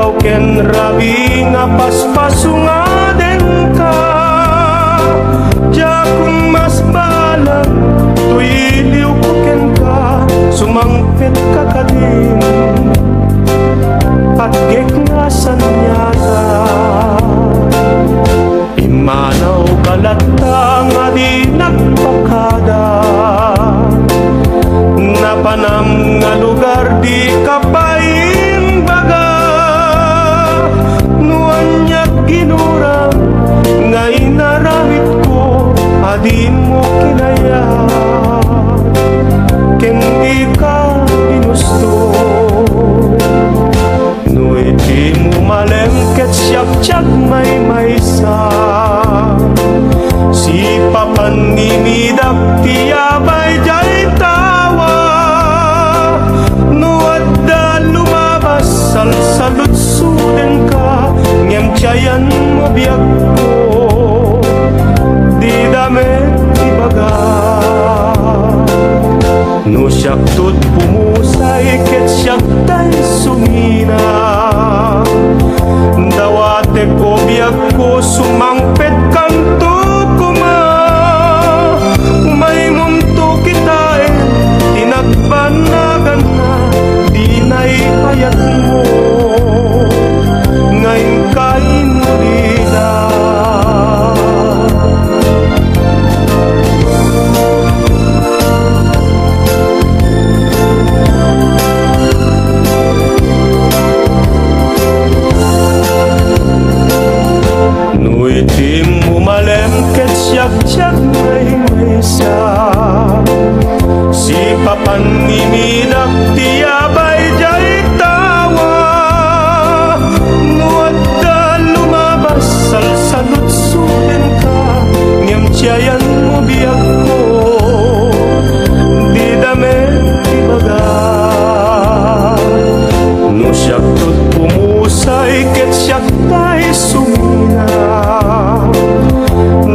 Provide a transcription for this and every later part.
Ikaw ken rabi nga paspasungaden ka. Diya kung mas balang tuiliw ko ken ka, sumangpit ka kadin at geknasan nyata. Imanaw kalata nga di nagpakada, napanam nga lugar di kapayimbaga. Nuan niya ginurang nga inaramit ko, adin mo kinaya ken di ka ginusto. Nuy di mo malengket siyak-siyak may maysa, si papanimidak tiyabay jay tawa. Nuad da lumabas salsalutsuden ka, ngem tiyayan mo biyak ko, di damit ibaga. No siyak tut pumusay ket siyak tay sumina, dawate ko biyak ko sumangpet kanto kuma. May mumto kita tinagbanagan na, di na'y payat mo ngayon kain nila. Nuitim umalengket siyak-siyak may maysa, si papanimidak tiyabay jay tawa. Nuad da lumabas salsalutsuden ka, ngem tiyayan mo biyak ko, di damit ibaga. No siyak tut pumusay ket siyak tay sumina,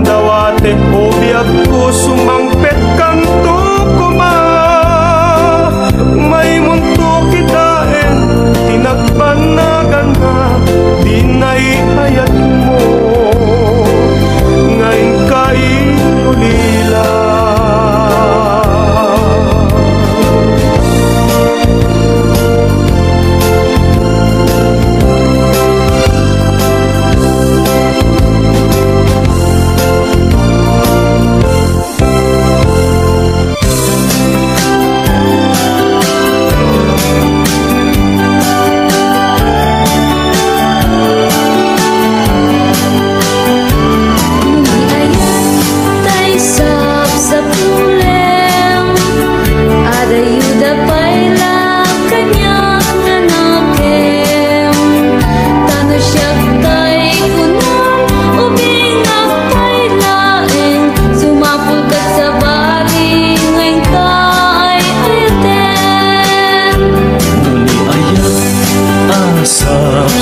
dawate ko biyak ko sumangpet kanto kuma. May munto kita tinagbanagan na, di na'y hayat mo ngayon kain ulila.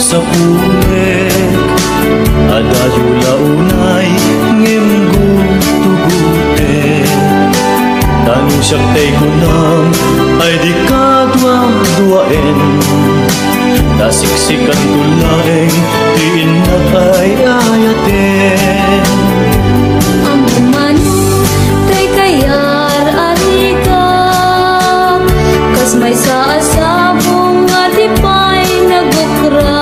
Sa punek adayo launay ngem gutugute, tanu siyak tay kunam ay di kadwa-duaen, nasiksikan tulaeng tiin na kay ayaten. Ang umano tay kayar arika, kas may saasabong nga di pa'y nagukra.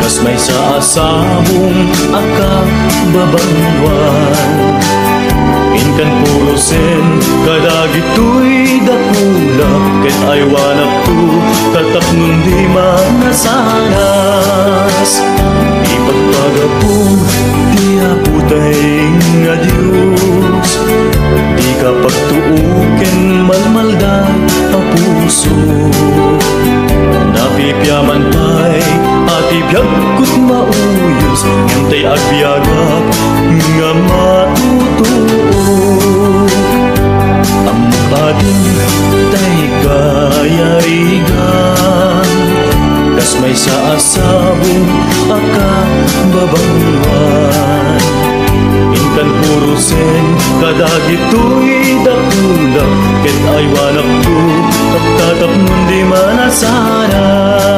Kas may saasabong akababangwan, inkan purusen kadagito'y dakula, ket aywanak tu tatak nundi manasanas. Ipagpagapong di aputay nga Diyos, di kapagtuuken malmaldan ang puso. Napipyaman tay atibiyag kut mauyos, ngantay agbyagap nga matutuog. Ang kadin tay kayarigan, kas may sa asabong akababangwan. Inkan purusen kadagito'y dakula, ket ay wanak ko at tatap nun di manasanas.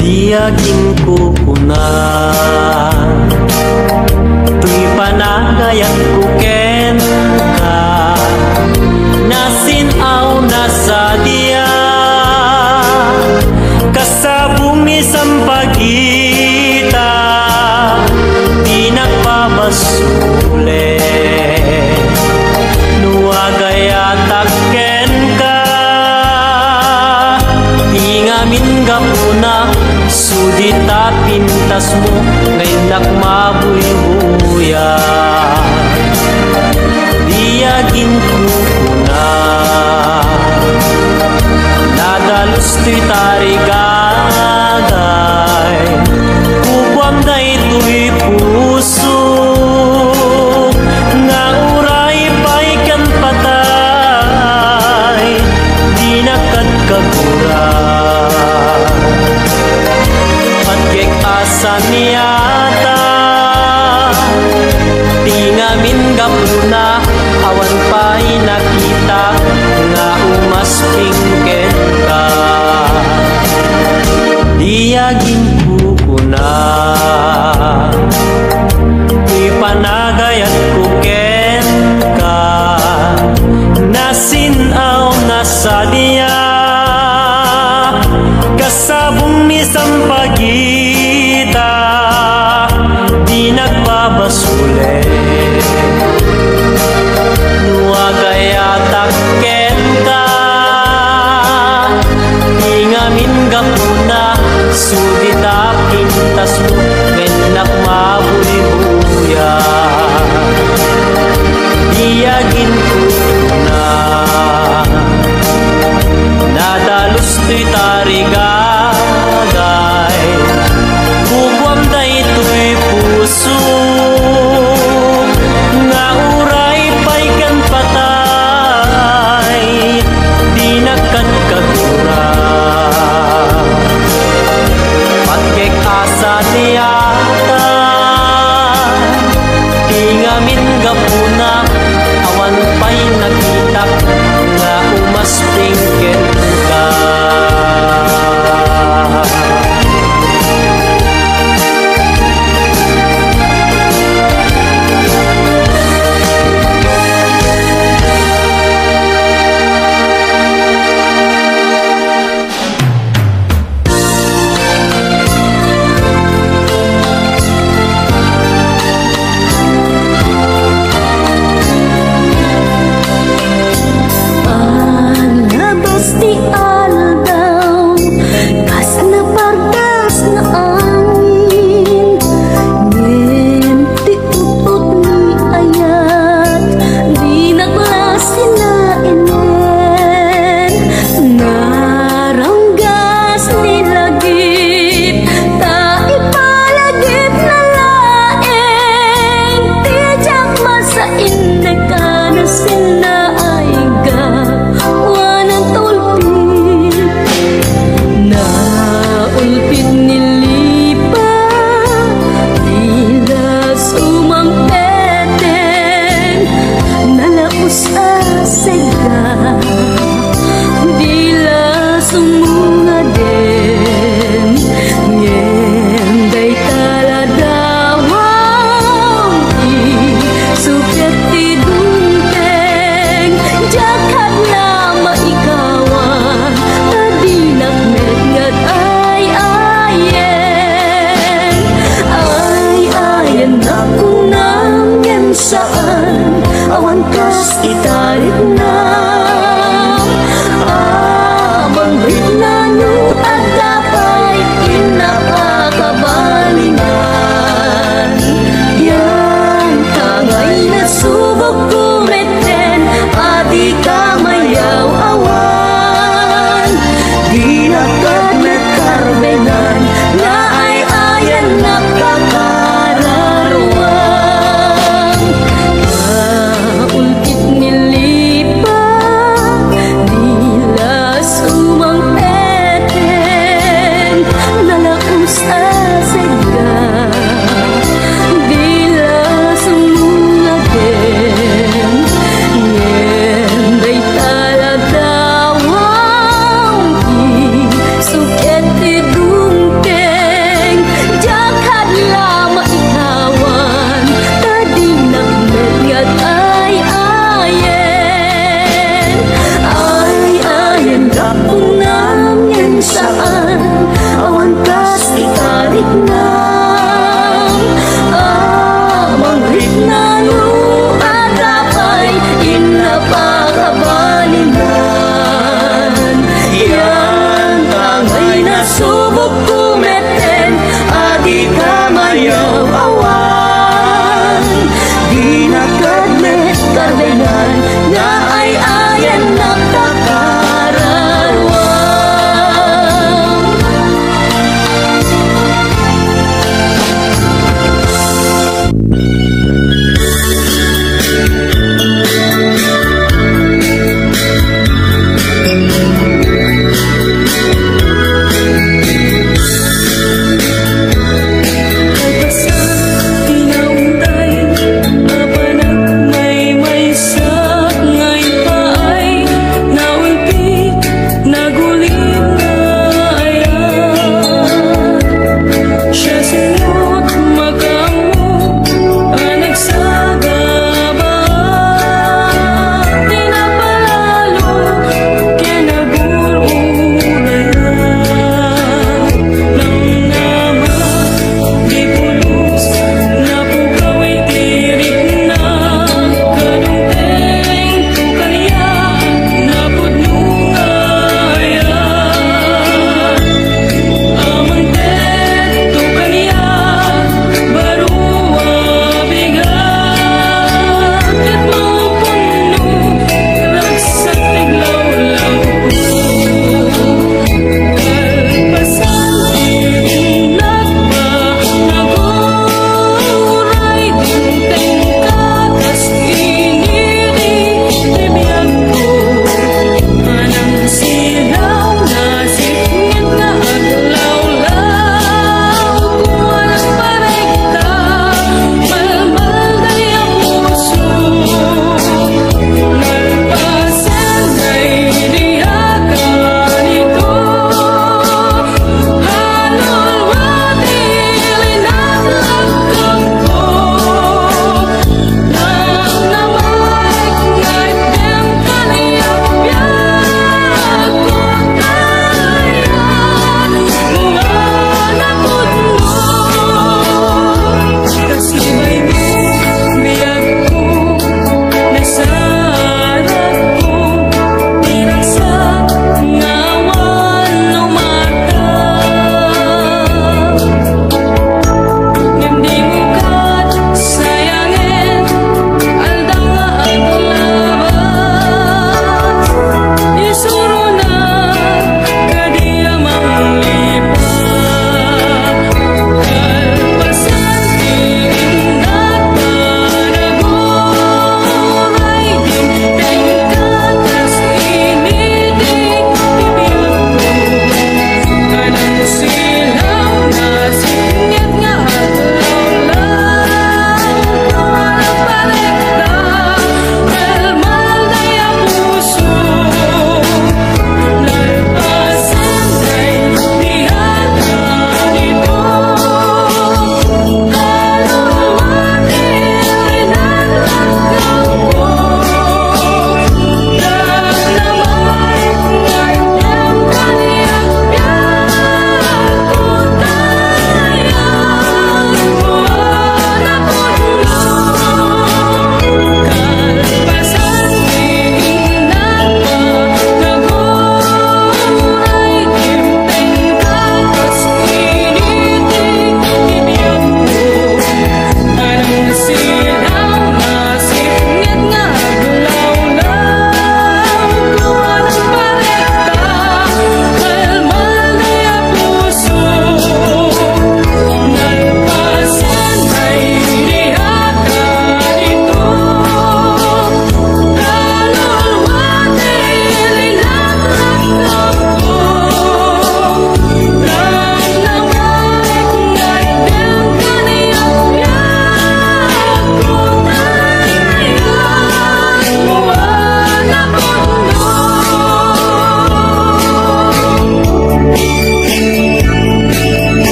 Tiyagin ko kuna tuy panagayat ko ken ka nasinaw na sa diya kasabong isang pagita di nagpabasule nuagayatak ken ka di ngamin gapuna sudi Sudita pintas mo ngayon nakmabuy-buya. Diyagin ko na nadalos to'y tarigagay, kupwam na ito'y puso nga uray pa'y kan patay, di nakadkagura. Patkek asa niyata tingamin gapuna, awan pa'y nakita nga umaspingket ka. Diyagin ko na kuy panagayat ko ken ka, nasinaw na sa diya kasabong mi sampagita, di nagbabasule. Nuagayatak ken ka, ingamin gapuna, sudita pintas mo menak mabuy-buya. Diyagin ko na nadalos to'y tarigagay, kupwam na ito'y puso nga uray pa'y kan patay, di nakadkagura. Patkek asa niya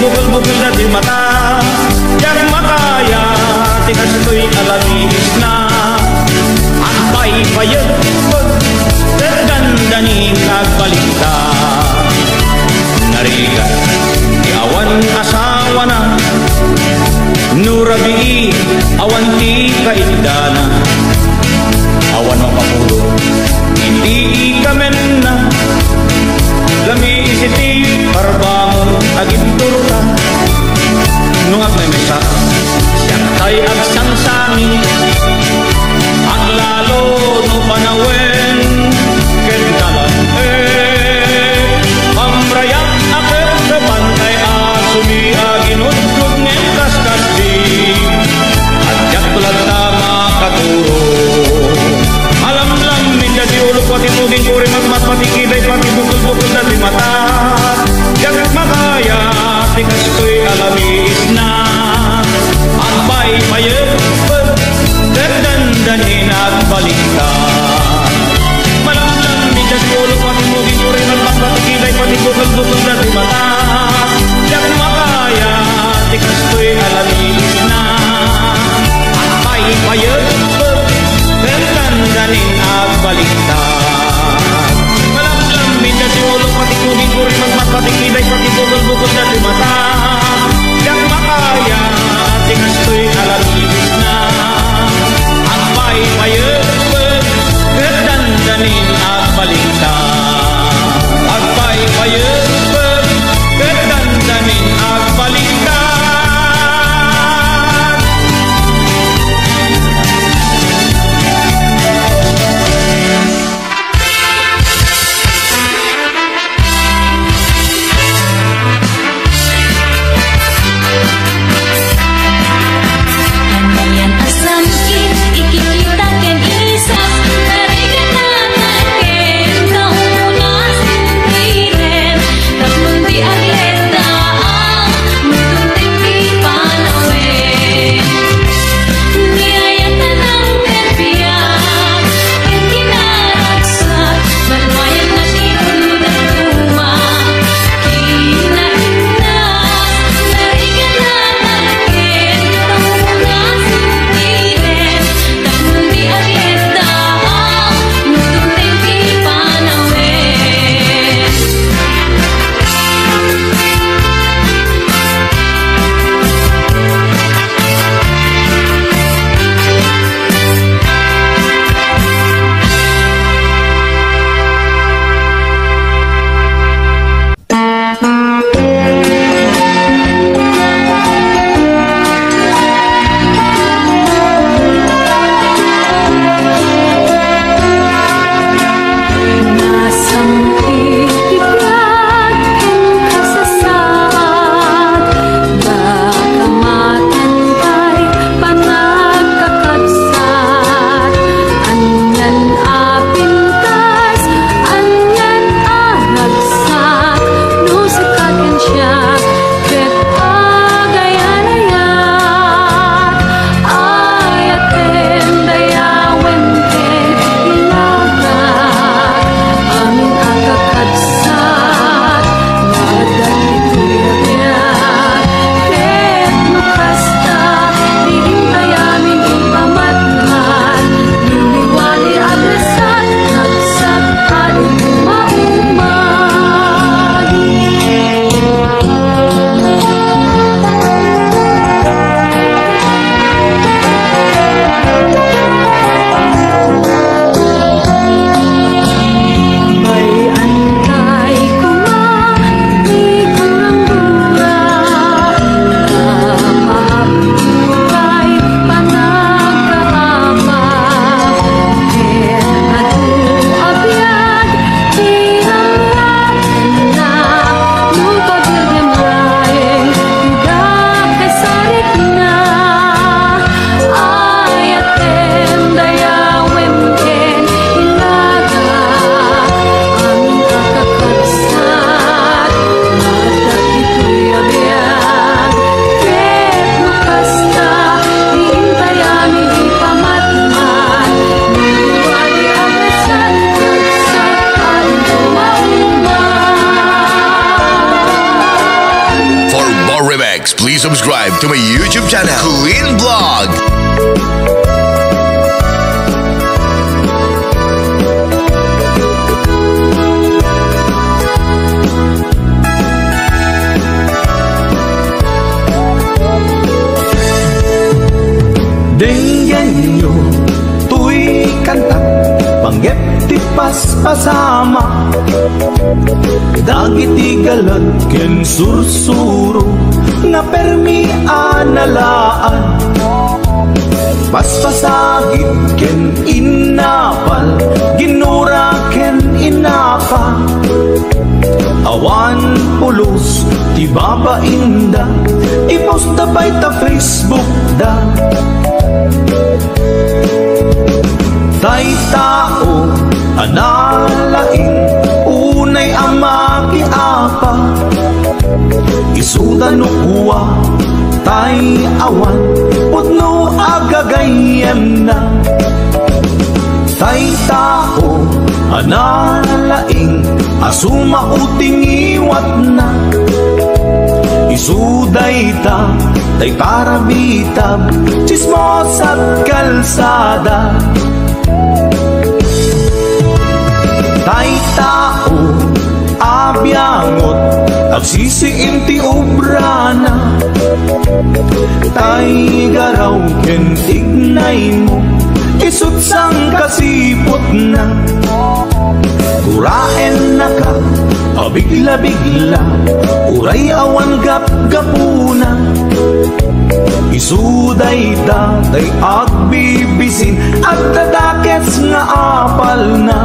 bukol-bukol na di mata. Yak makaya, tikas ko'y alamis na. Ang paypayag, terdandaning agbalita. Narigat, di awan asawa na. Nurabi, awan ti kaindana. Awan mapapulo, hindi ikamen na. Lami isiti, parbangon, aginturta. Nung at may mesa, siyang tay agsang sami. Ang lalo no panawen, kendalan pamrayak akit sa bantay asumi aginudgud ngem kaskasdi. Adyak tulad tama katuro. Alam lang minda di ulo pati tuging kuri magmat pati kiday pati bukol-bukol na di mata. Yak makaya tikas ko'y alamis na. Ang paypayag terdandanin at baliktad. Malamlang minda di ulo pati tuging kuri magmat pati kiday pati bukol-bukol na di mata. Yak makaya tikas ko'y alamis na. Ang paypayag terdandanin at baliktad. Malamlang minda di ulo pati tuging kuri magmat pati kiday pati bukol-bukol na di mata. Yak makaya tikas ko'y alamis na. Ang paypayag terdandanin at baliktad. Ang paypayag more remix, please subscribe to my YouTube channel, Queen Vlog. Dinggan nyo, tuy kantat, panggep ti paspasama. Dagiti galat ken sursuro, na permi analaan. Paspasagit ken inapal, ginura ken inapa. Awan pulos, ti babainda, ipost na bay ta Facebook da. Tay tao, analain, unay ama kiapa. Isuda no kuwa, tay awan, putno agagayem na. Tay tao, analain, asuma uting iwat na. Isuday ta, tay parabitab, chismos at kalsada. Tay tao, abyangot, agsisiin ti obrana. Tay garaw ken tignay mo, isut sang kasipot na. Turaen na ka, abigla-bigla, uray awan gap-gapuna. Isuday datay agbibisin, at dadakets nga apal na.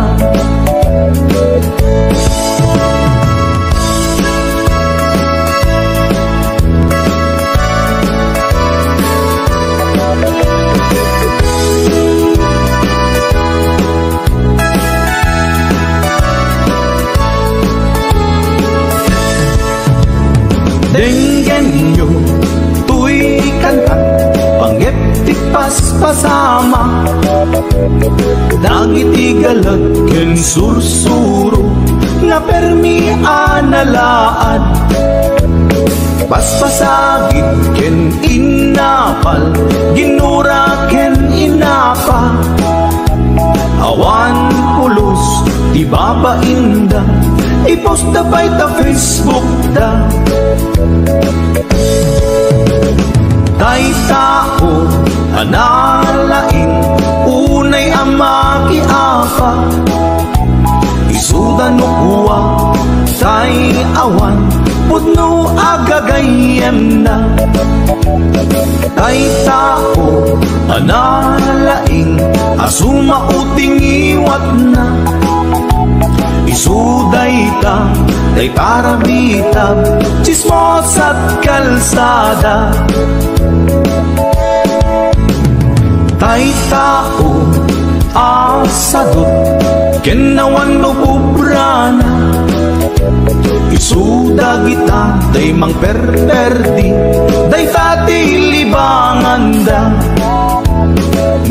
Dinggan nyo, tuy kantat, panggep ti paspasama. Dagiti galat ken sursuro, na permi analaan. Paspasagit ken inapal, ginura ken inapa. Awan pulos, ti babainda, ipost na bay ta Facebook da. Tay tao, analain, unay ama kiapa. Isuda no kuwa, tay awan, putno agagayem na. Tay tao, analain, asuma uting iwat na. Isuday ta, tay parabitab, chismos at kalsada. Tay tao, asadot, kenawan no bubrana. Isuda kita, day mang perperdi, day tati libanganda.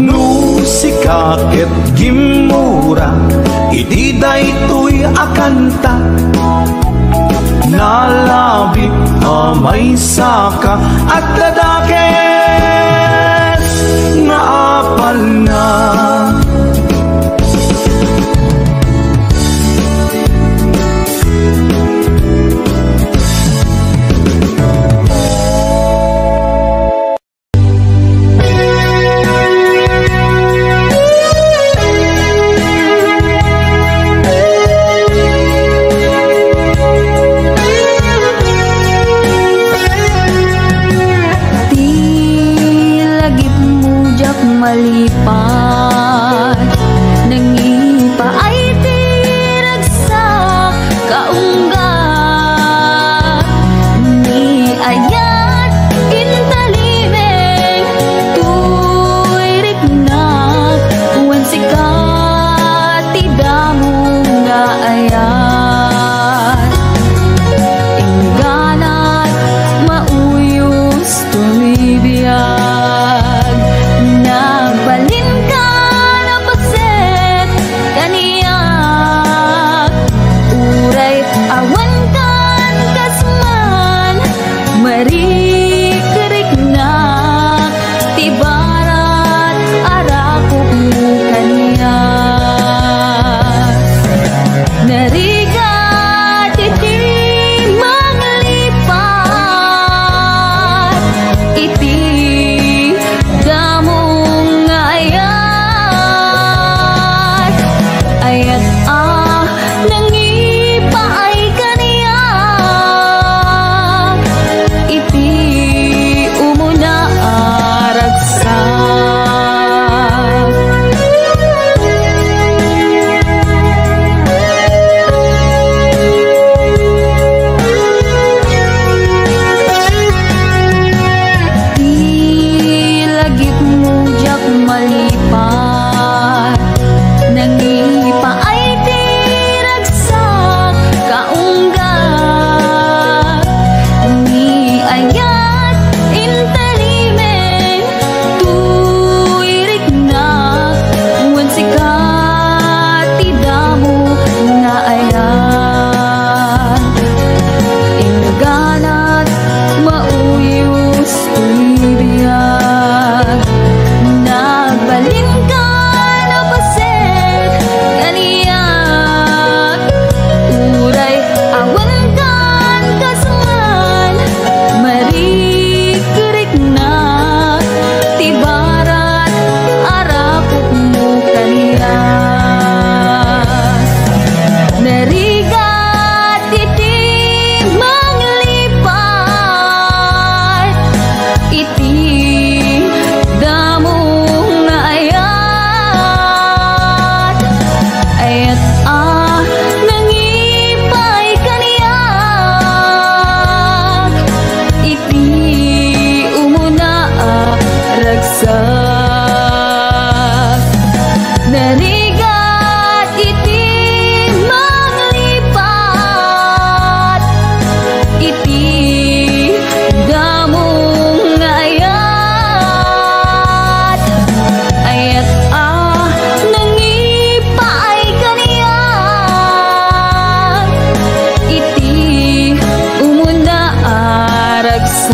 No sikaket gimura, iti day tuy akanta. Nalabit amay saka, at ladakes nga apal na. Malipay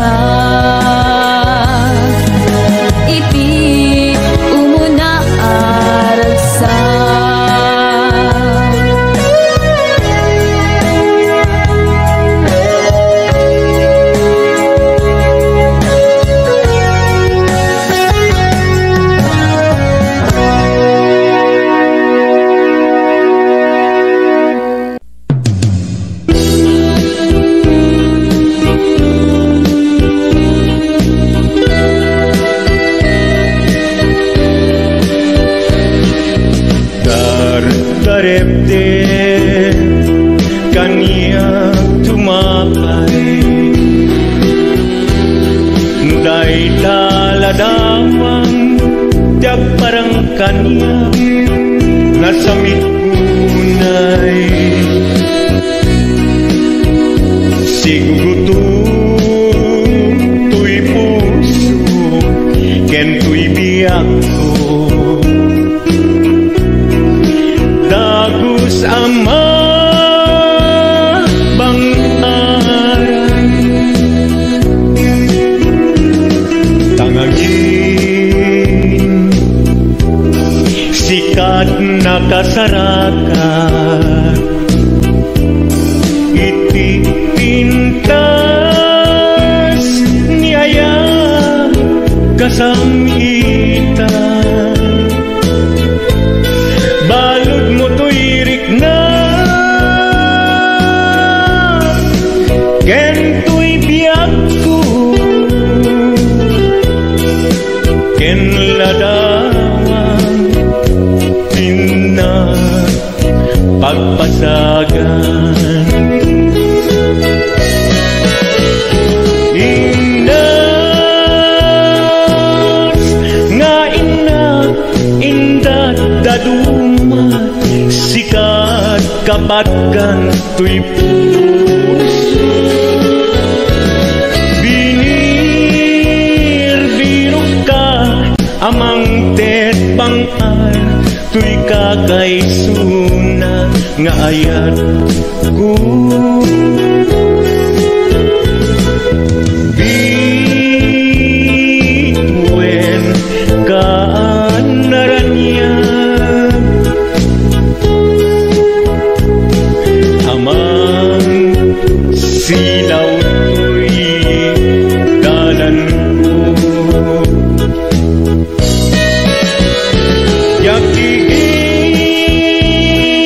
ka iti umuna aragsa. Darepte kanya tumakay, day daladawang tiag parang kanya nasamit unay. Sigurutong tuy puso ken tuy biyak ko, dagus ama bang aran tangagin sikat nakasarakan iti pintas niaya kasamitan. Balod mo to'y rikna ken to'y biyak ko, ken ladawang tina pagpasagan. Indas nga ina indat daduma sikat kapatkan tuy puso. Binir-biro ka amang tet bangal tuy kakaisuna nga ayat ko. Bituen kaanaranya silaw to'y dalan ko.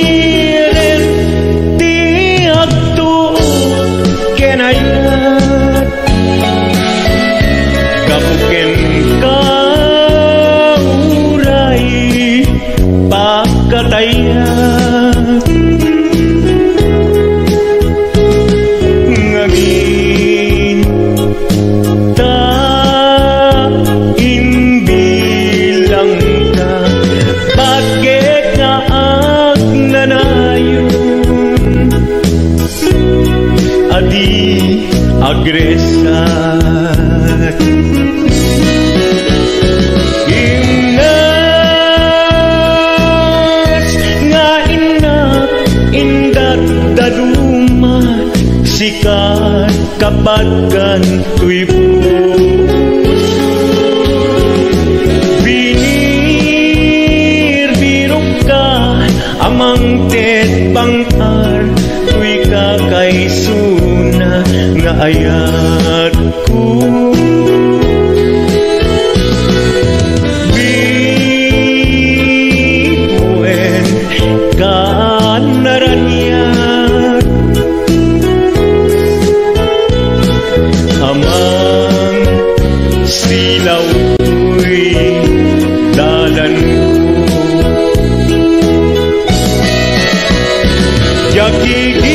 Yakigiren di agto kenayat kapuken ka uray pakatayat. Agresat Ingas nga inak indat dadumat sikat kapatkan tuy puso. Binir-biro ka amang tet bangar tuy kakaisuna nga ayat ko. Bituen kaanaranyat amang silaw to'y dalan ko. Yakigiren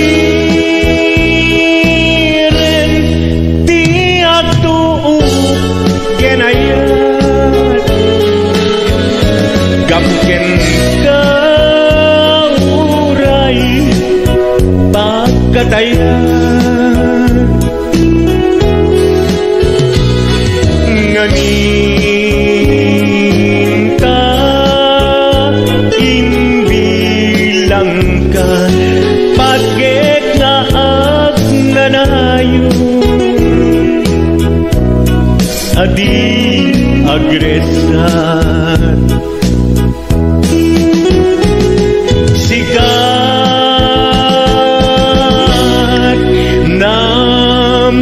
ti agto kenayat gapuken ka uray pagkatayat. Nganin ka imbilang ka pagket nga agnanayon di agresar. Sikat nam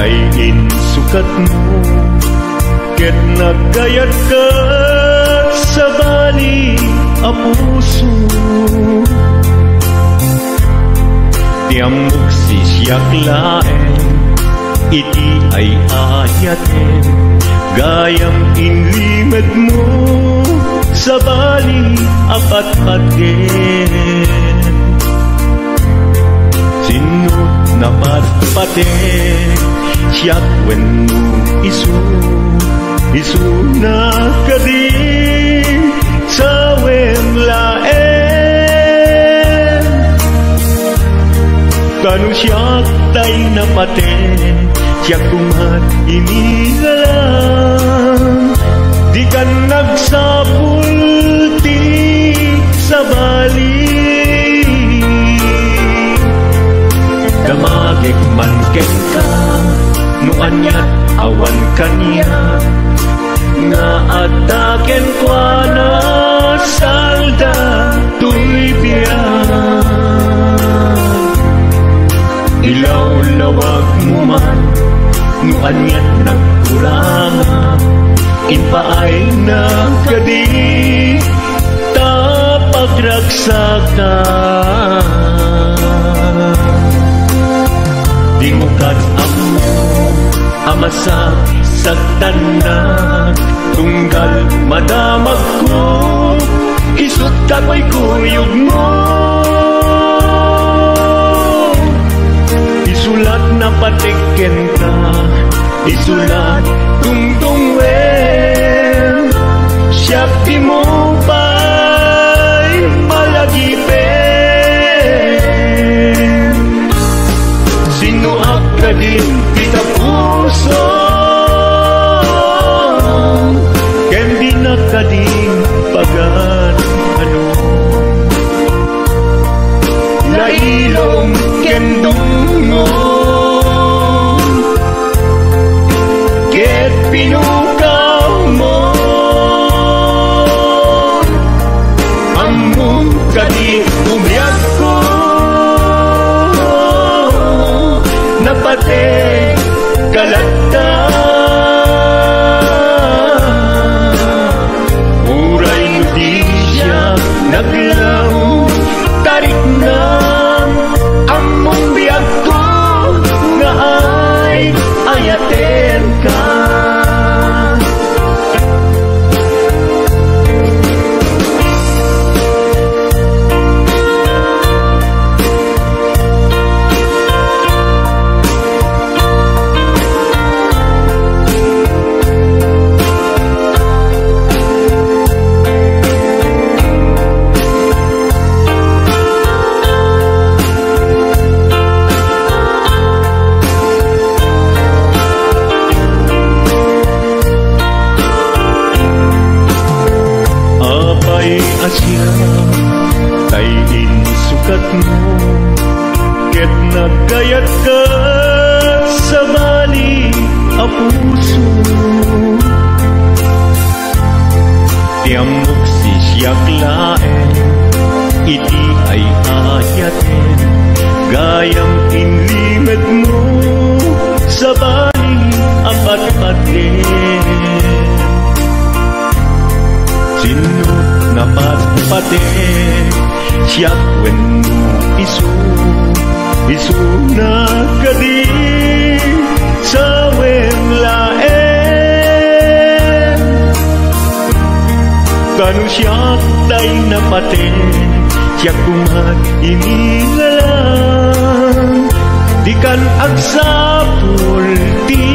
Tayin sukat mo ket nagkayat ka sa bali a puso. Tiamok sisyak laeng iti ay ayaten, gayam inlimed mo sa bali apat-paten. Sinut na patpaten siyak wenno isu na kading sa wemlaen. Kanu siyak tay na paten siyak kumat inigalang, di kan nagsapulti sa bali. Damagik man ken ka no anyat awan kaniya, nga ataken kwa na salda tuy biyan. Ilaw-lawag mo man no anyat nagkurangan, inpaay na kadi tapagraksakan. Di mo kat-am amasak sagdanan, tunggal madamag ko isut kakoy kuyog mo. Isulat na patiken ka, isulat tungtungwen, siyak di mo pa'y malagipin. Sinuak ka din kita puso, ken di na ka din pagan ano. Lailong ken dungo, ket pinukaw mo, among ka di umiyag ko, napate kalagta. Uray no di siya naglaw, tarik na among biyag ko, nga ay ayaten ka. Asya tayin sukat mo ket nagkayat ka sa bali a puso. Tiamok sisyak laeng iti ay ayaten, gayam inlimed mo sa bali apat-paten. Sinut na patpaten siyak wenno isu na kadi sa wemlaen. Kanu siyak tay na paten siyak kumat inigalang, di kan agsapul ti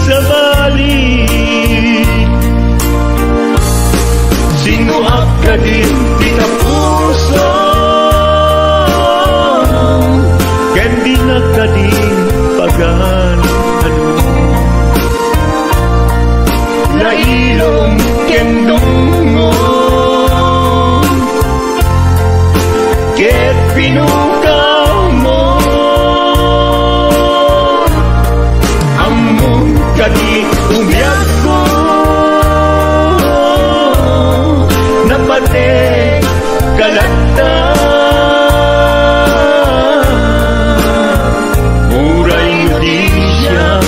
sa bali. Sinuak ka din kita puso, ken di na ka din pagan ano. Lailong ken dungo, ket pinukaw mo, among ka di umiyag ko, napate kalagta. Muray di siya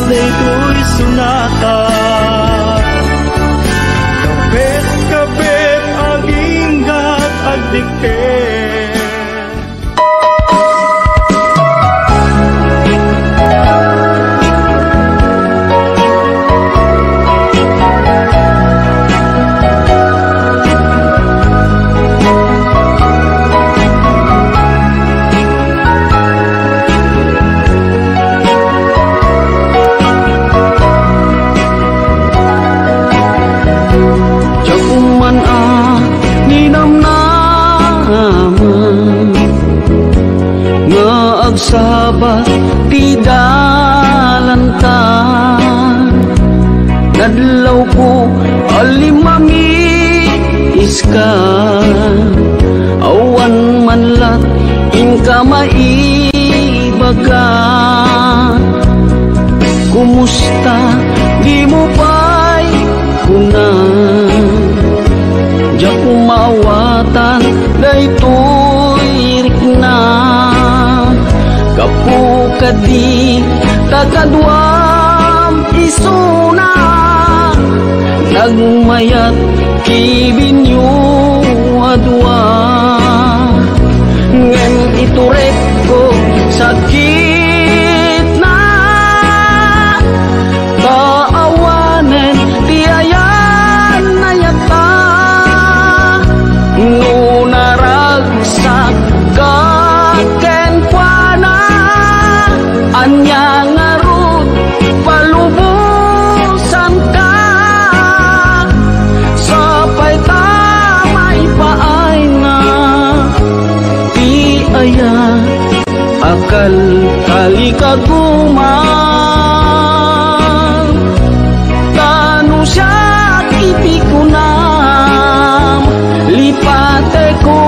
daytoy sunata. Kapit-kapit aginggat agdikit. Sabat ti dalanta nadlaw ko alimami iska awan manlat inka maibaga kumusta di mo pa'y kuna di ako mawatan daytoy rikna kapu kadi takadwam isuna nagmayat kibinyo adwa ngem iturek ko sakit na kaawanen tiayan na yata nunaragsak kaken anya ngarut palubusan ka sapay tamay paay na ti aya akal kalikaguman tanu siya ipikunam lipate ko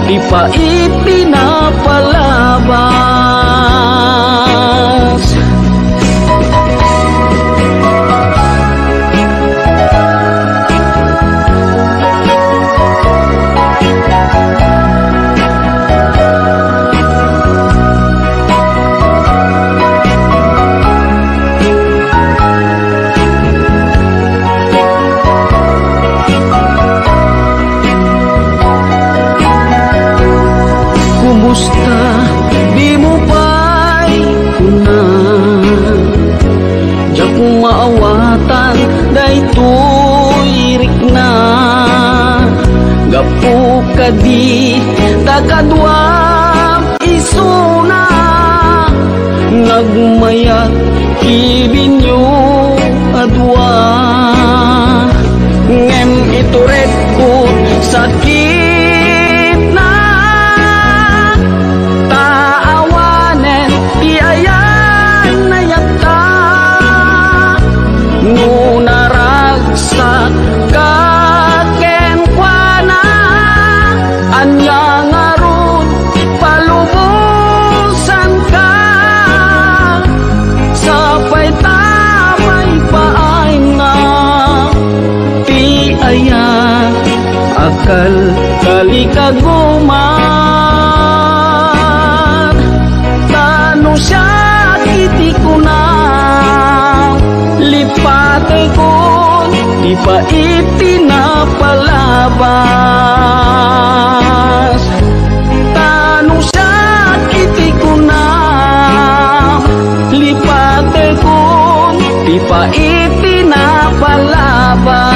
di pa ipinapalabas. Kumusta di mo pa'y kuna diya kong maawatan daytoy rikna gapu kadi takadwam isuna nagmayat ibinyo adwa ngem ituret ko sakit nunaragsak kaken kuana anya ngarut palubusan ka sapay tamay paay na ti aya akal kalikaguman tanu siya itikunam lipate ko di pa ipinapalabas tanu sakiti ko na lipate ko di pa ipinapalabas.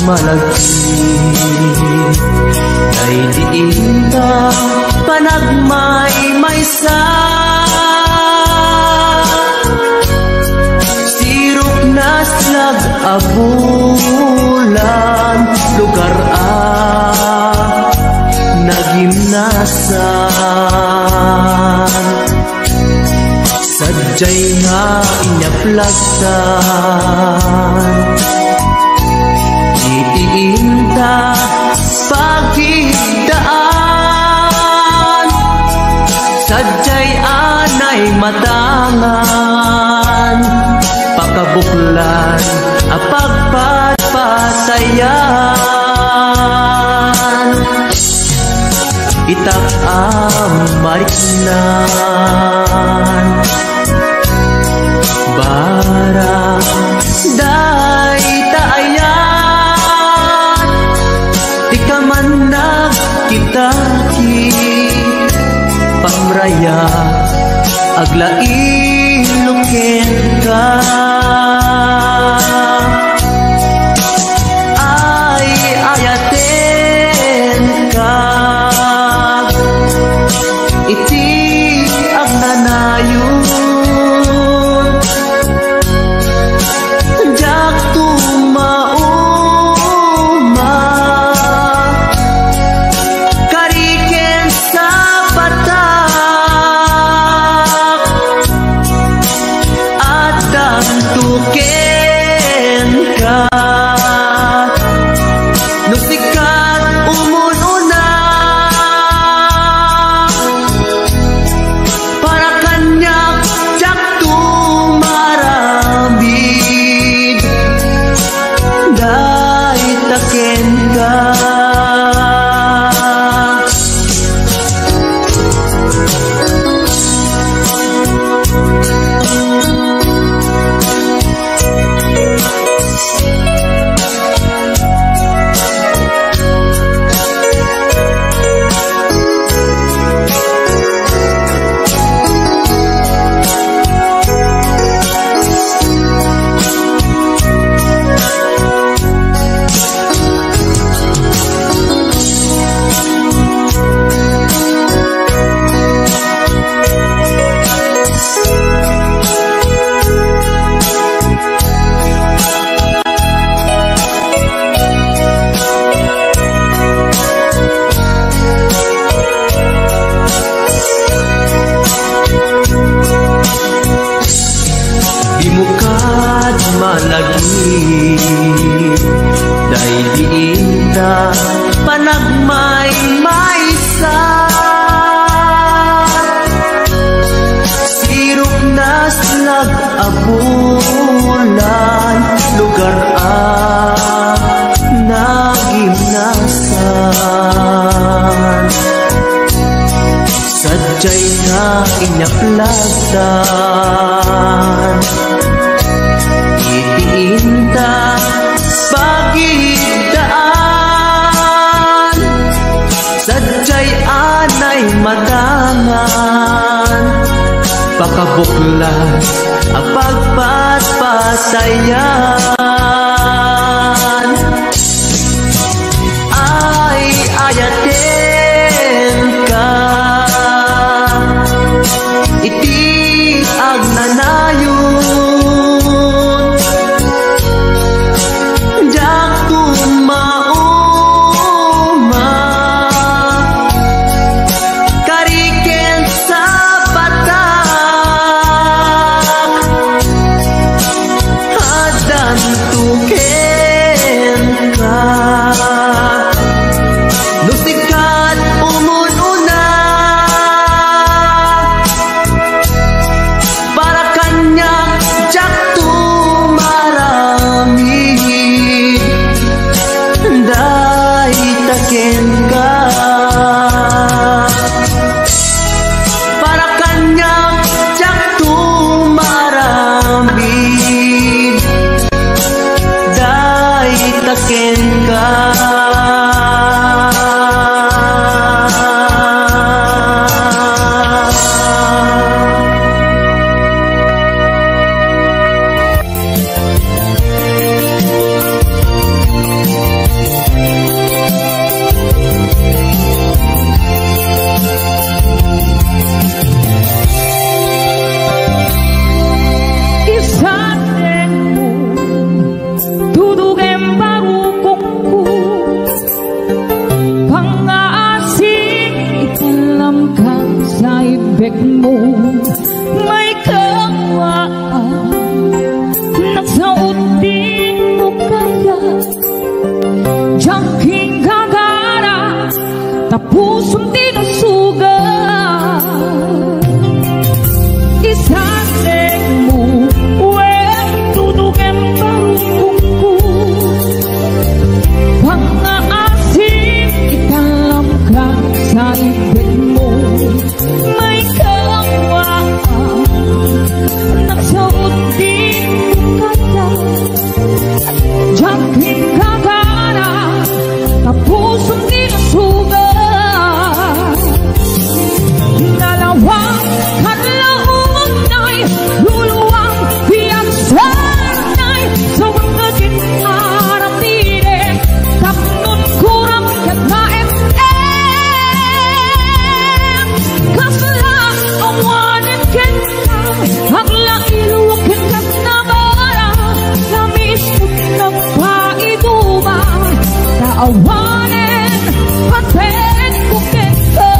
malagi ay diin ka panagmay-maysa sirok na slag abulan lugar nagimnasan sadyay nga inyaplagsan itiin ta pagigdaan sadyay anay matangan pakabuklan apagpatpatayan itak mariknan bara day taayan di ka man nagkitaki pamraya agla'ilukin ka ay ayaten ka iti ang nanayon jak tumauma kariken sa patak at dantuken ka nusikat umununa malagi dahil diin na panagmay-maysa sirok na slag abulan lugar nagimnasan sadyay na inyaplagdan itinta pagigdaan sadyay anay matangan pakabuklan ang pagpatpasayan ay ayaten ka iti ang nanayon Nagsaudin mo kaya jangking gagara tapos hindi nasuga isasing mo wen tudugan parungkungku pang-aasim italam ka sa ibig mo may kawaan nagsaudin mo kaya jangking gagara tapos hindi nasuga dalawang kadlaon ay luluwang biyang sanay sa mga ginarap nire tapnon kurang kataim kasla awanin kita hagla iluwakin kat na bara lamis ng paiduma kaawanin paten kukin ka.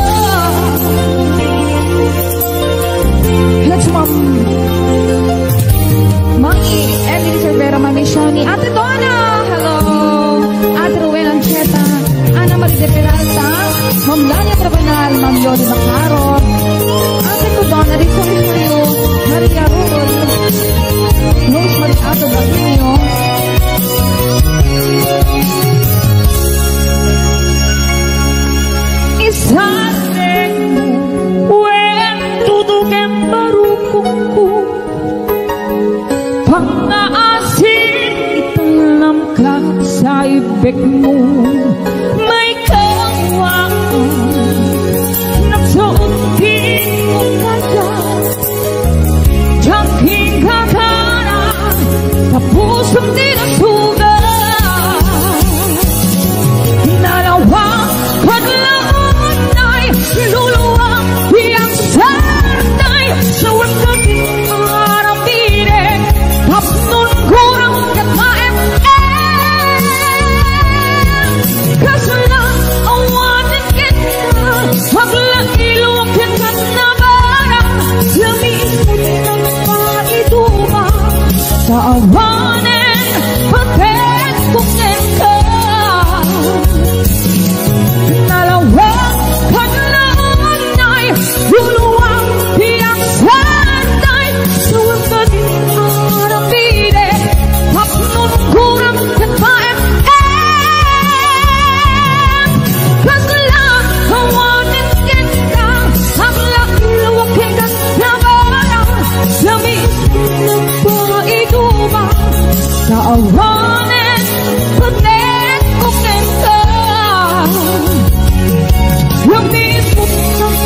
Let's mom Mami Emily Cervera, Mami Shani, Ate Donna, hello, Ate Rowena Ancheta, Ana Maria de Peralta, Ma'am Lania Trabanal, Ma'am Yoli Macarot, Ate Donna, Rico Misterio, Maria Rudol, Rose Mariato Baguio, isasing mo wen tudugan parungkungku pang-aasim italam ka sa ibig mo may kawaan nagsaudin mo kaya jangking gagara tapos hindi nasuga dalawang kadlaon ay luluwang biyang sanay sa wagang ginarap nire tapnon kurang kataim kasla awanin kita hagla iluwakin kat na bara lamis ng paiduma sa awanin paten kukin ka dalawang kadlaon ay luluwang biyang sanay sa wagang ginarap nire tapnon kurang kataim kasla awanin kita hagla iluwakin kat na bara lamis ng paiduma sa awanin paten kukin ka lamis ng